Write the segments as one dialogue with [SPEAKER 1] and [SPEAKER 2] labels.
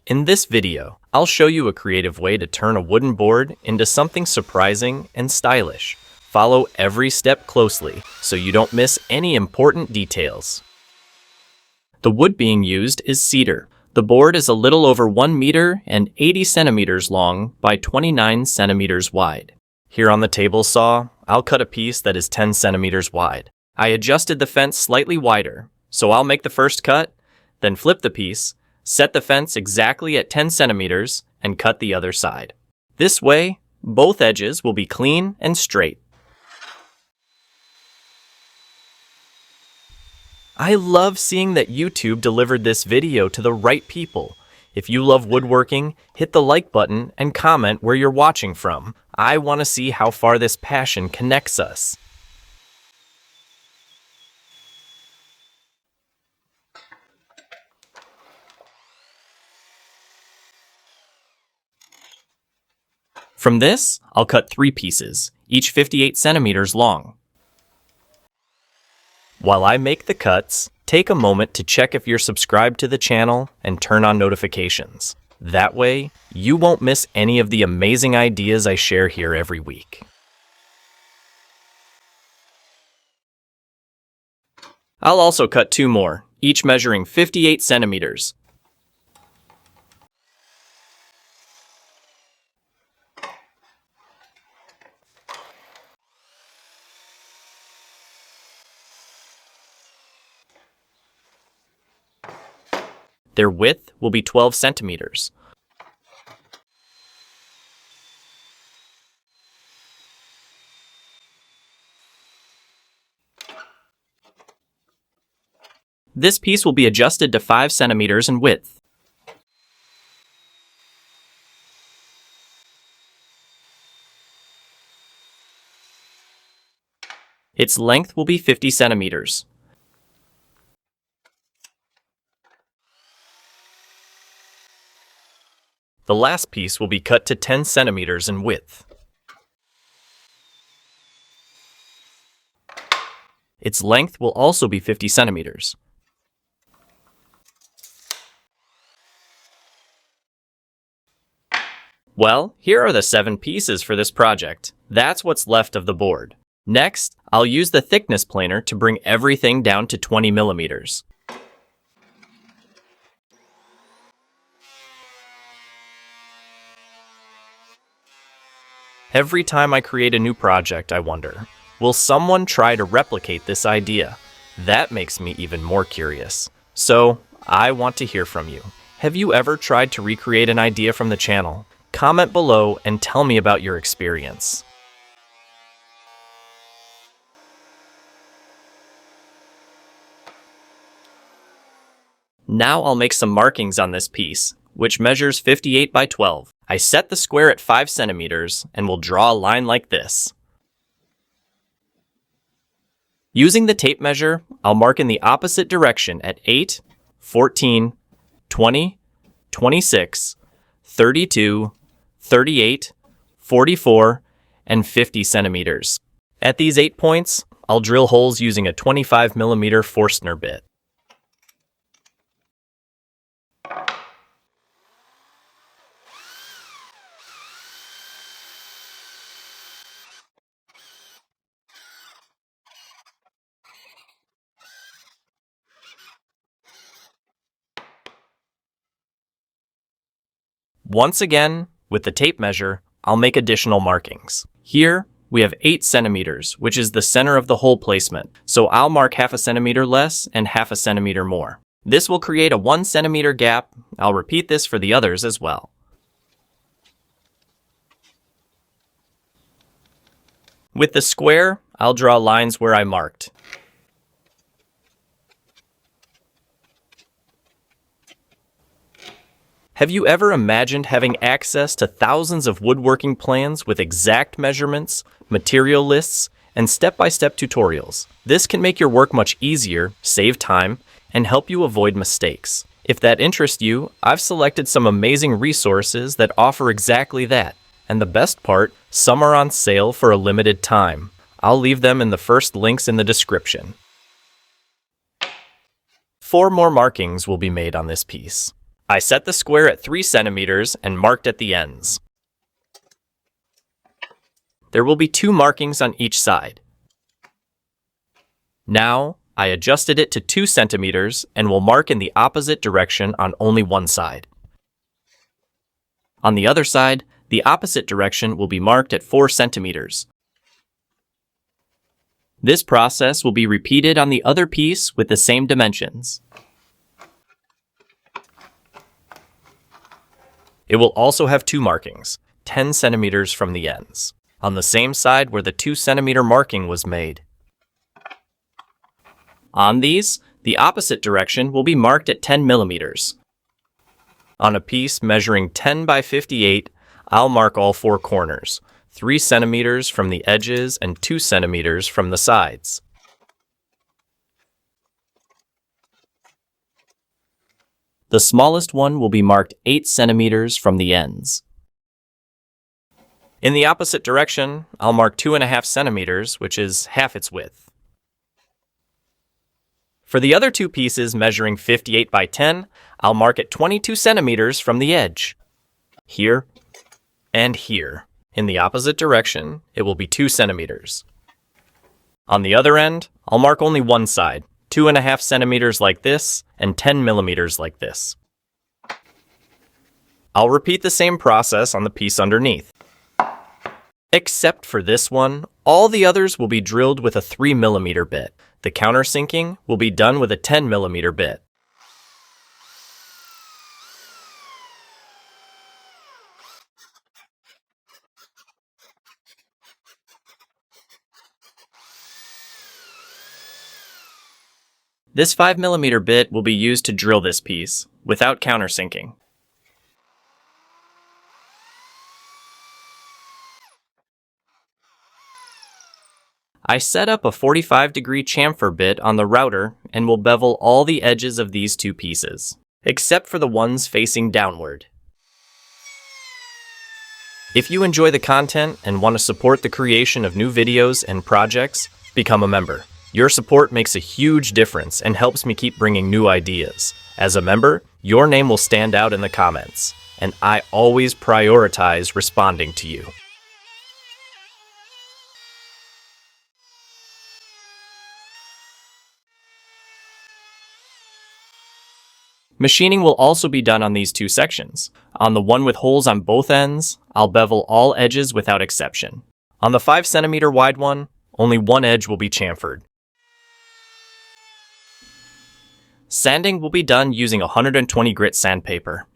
[SPEAKER 1] In this video, I'll show you a creative way to turn a wooden board into something surprising and stylish. Follow every step closely so you don't miss any important details. The wood being used is cedar. The board is a little over 1 meter and 80 centimeters long by 29 centimeters wide. Here on the table saw, I'll cut a piece that is 10 centimeters wide. I adjusted the fence slightly wider, so I'll make the first cut, then flip the piece, set the fence exactly at 10 centimeters, and cut the other side. This way, both edges will be clean and straight. I love seeing that YouTube delivered this video to the right people. If you love woodworking, hit the like button and comment where you're watching from. I want to see how far this passion connects us. From this, I'll cut 3 pieces, each 58 centimeters long. While I make the cuts, take a moment to check if you're subscribed to the channel and turn on notifications. That way, you won't miss any of the amazing ideas I share here every week. I'll also cut 2 more, each measuring 58 centimeters. Their width will be 12 centimeters. This piece will be adjusted to 5 centimeters in width. Its length will be 50 centimeters. The last piece will be cut to 10 centimeters in width. Its length will also be 50 centimeters. Well, here are the 7 pieces for this project. That's what's left of the board. Next, I'll use the thickness planer to bring everything down to 20 millimeters. Every time I create a new project, I wonder, will someone try to replicate this idea? That makes me even more curious. So, I want to hear from you. Have you ever tried to recreate an idea from the channel? Comment below and tell me about your experience. Now I'll make some markings on this piece, which measures 58 by 12. I set the square at 5 centimeters and will draw a line like this. Using the tape measure, I'll mark in the opposite direction at 8, 14, 20, 26, 32, 38, 44, and 50 centimeters. At these 8 points, I'll drill holes using a 25 millimeter Forstner bit. Once again, with the tape measure, I'll make additional markings. Here, we have 8 centimeters, which is the center of the hole placement, so I'll mark half a centimeter less and half a centimeter more. This will create a 1 centimeter gap. I'll repeat this for the others as well. With the square, I'll draw lines where I marked. Have you ever imagined having access to thousands of woodworking plans with exact measurements, material lists, and step-by-step tutorials? This can make your work much easier, save time, and help you avoid mistakes. If that interests you, I've selected some amazing resources that offer exactly that. And the best part, some are on sale for a limited time. I'll leave them in the first links in the description. 4 more markings will be made on this piece. I set the square at 3 centimeters and marked at the ends. There will be 2 markings on each side. Now, I adjusted it to 2 centimeters and will mark in the opposite direction on only one side. On the other side, the opposite direction will be marked at 4 centimeters. This process will be repeated on the other piece with the same dimensions. It will also have 2 markings, 10 centimeters from the ends, on the same side where the 2 centimeter marking was made. On these, the opposite direction will be marked at 10 millimeters. On a piece measuring 10 by 58, I'll mark all 4 corners, 3 centimeters from the edges and 2 centimeters from the sides. The smallest one will be marked 8 centimeters from the ends. In the opposite direction, I'll mark 2.5 centimeters, which is half its width. For the other 2 pieces measuring 58 by 10, I'll mark at 22 centimeters from the edge. Here and here. In the opposite direction, it will be 2 centimeters. On the other end, I'll mark only one side, 2.5 centimeters like this and 10 millimeters like this. I'll repeat the same process on the piece underneath. Except for this one, all the others will be drilled with a 3 millimeter bit. The countersinking will be done with a 10 millimeter bit. This 5 millimeter bit will be used to drill this piece, without countersinking. I set up a 45-degree chamfer bit on the router and will bevel all the edges of these 2 pieces, except for the ones facing downward. If you enjoy the content and want to support the creation of new videos and projects, become a member. Your support makes a huge difference and helps me keep bringing new ideas. As a member, your name will stand out in the comments, and I always prioritize responding to you. Machining will also be done on these 2 sections. On the one with holes on both ends, I'll bevel all edges without exception. On the 5 centimeter wide one, only one edge will be chamfered. Sanding will be done using 120 grit sandpaper.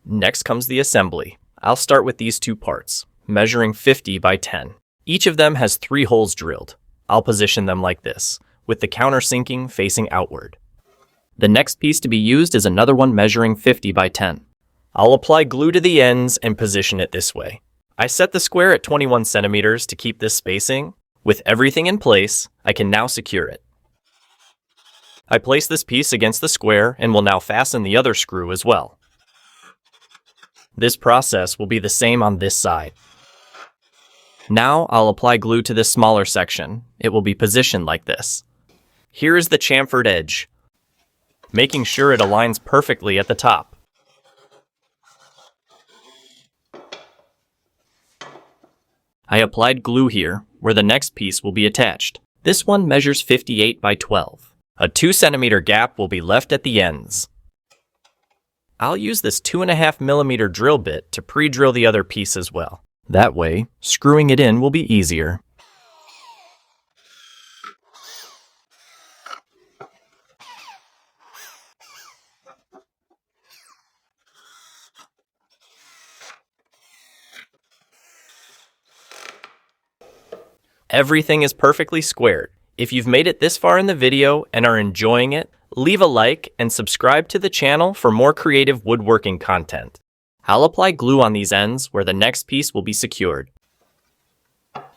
[SPEAKER 1] Next comes the assembly. I'll start with these 2 parts, measuring 50 by 10. Each of them has 3 holes drilled. I'll position them like this, with the countersinking facing outward. The next piece to be used is another one measuring 50 by 10. I'll apply glue to the ends and position it this way. I set the square at 21 centimeters to keep this spacing. With everything in place, I can now secure it. I place this piece against the square and will now fasten the other screw as well. This process will be the same on this side. Now I'll apply glue to this smaller section. It will be positioned like this. Here is the chamfered edge, making sure it aligns perfectly at the top. I applied glue here, where the next piece will be attached. This one measures 58 by 12. A 2 centimeter gap will be left at the ends. I'll use this 2.5 millimeter drill bit to pre-drill the other piece as well. That way, screwing it in will be easier. Everything is perfectly squared. If you've made it this far in the video and are enjoying it, leave a like and subscribe to the channel for more creative woodworking content. I'll apply glue on these ends where the next piece will be secured.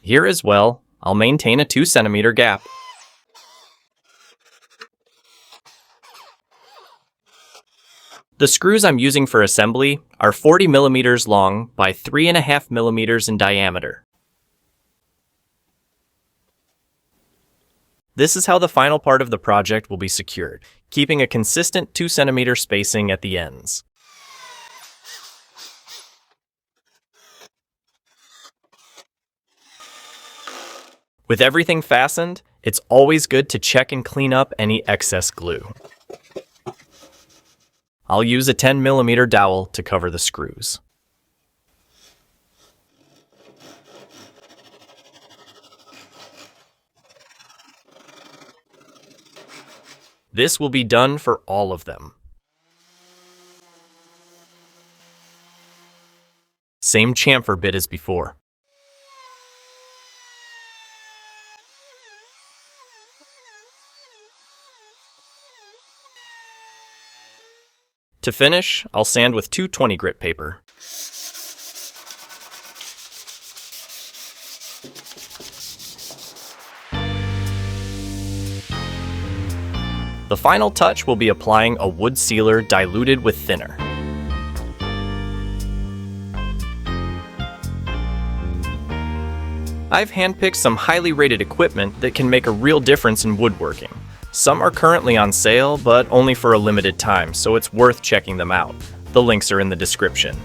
[SPEAKER 1] Here as well, I'll maintain a 2 centimeter gap. The screws I'm using for assembly are 40 millimeters long by 3.5 millimeters in diameter. This is how the final part of the project will be secured, keeping a consistent 2 centimeter spacing at the ends. With everything fastened, it's always good to check and clean up any excess glue. I'll use a 10 millimeter dowel to cover the screws. This will be done for all of them. Same chamfer bit as before. To finish, I'll sand with 220 grit paper. The final touch will be applying a wood sealer diluted with thinner. I've handpicked some highly rated equipment that can make a real difference in woodworking. Some are currently on sale, but only for a limited time, so it's worth checking them out. The links are in the description.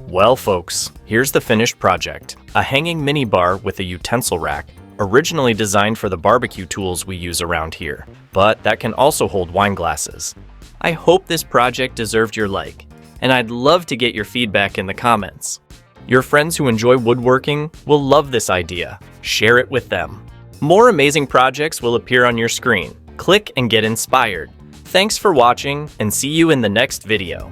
[SPEAKER 1] Well folks, here's the finished project. A hanging mini bar with a utensil rack, originally designed for the barbecue tools we use around here, but that can also hold wine glasses. I hope this project deserved your like, and I'd love to get your feedback in the comments. Your friends who enjoy woodworking will love this idea. Share it with them. More amazing projects will appear on your screen. Click and get inspired. Thanks for watching, and see you in the next video.